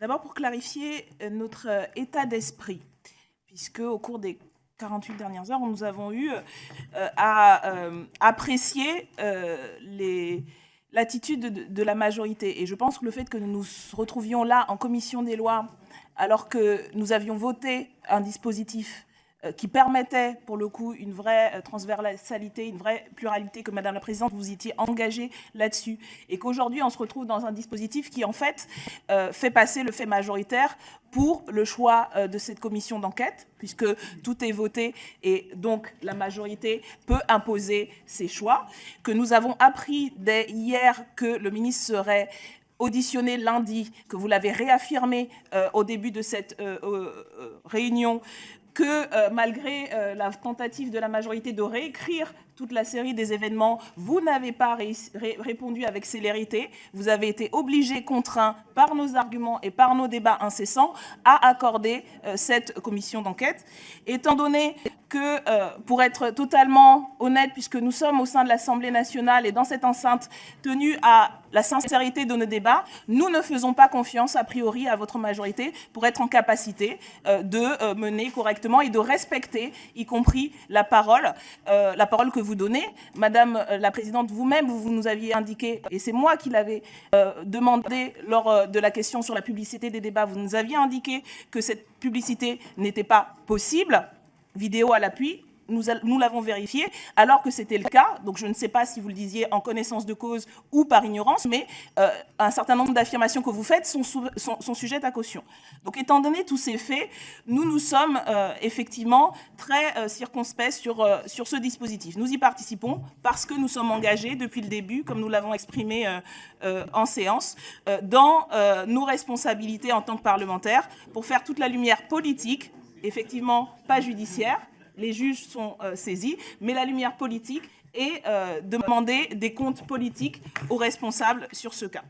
D'abord pour clarifier notre état d'esprit, puisque au cours des 48 dernières heures, nous avons eu à apprécier l'attitude de la majorité. Et je pense que le fait que nous nous retrouvions là en commission des lois, alors que nous avions voté un dispositif qui permettait, pour le coup, une vraie transversalité, une vraie pluralité, que Madame la Présidente, vous étiez engagée là-dessus, et qu'aujourd'hui, on se retrouve dans un dispositif qui, en fait, fait passer le fait majoritaire pour le choix de cette commission d'enquête, puisque tout est voté et donc la majorité peut imposer ses choix, que nous avons appris dès hier que le ministre serait auditionné lundi, que vous l'avez réaffirmé au début de cette réunion, que malgré la tentative de la majorité de réécrire toute la série des événements, vous n'avez pas répondu avec célérité. Vous avez été obligé, contraint par nos arguments et par nos débats incessants, à accorder cette commission d'enquête. Étant donné que, pour être totalement honnête, puisque nous sommes au sein de l'Assemblée nationale et dans cette enceinte tenue à la sincérité de nos débats, nous ne faisons pas confiance a priori à votre majorité pour être en capacité de mener correctement et de respecter, y compris la parole que vous donnez. Madame la Présidente, vous-même, vous nous aviez indiqué, et c'est moi qui l'avais demandé lors de la question sur la publicité des débats, vous nous aviez indiqué que cette publicité n'était pas possible, vidéo à l'appui. Nous l'avons vérifié, alors que c'était le cas. Donc je ne sais pas si vous le disiez en connaissance de cause ou par ignorance, mais un certain nombre d'affirmations que vous faites sont sujettes à caution. Donc étant donné tous ces faits, nous sommes effectivement très circonspects sur ce dispositif. Nous y participons parce que nous sommes engagés depuis le début, comme nous l'avons exprimé en séance, dans nos responsabilités en tant que parlementaires pour faire toute la lumière politique, effectivement pas judiciaire. Les juges sont saisis, mais la lumière politique et demander des comptes politiques aux responsables sur ce cas.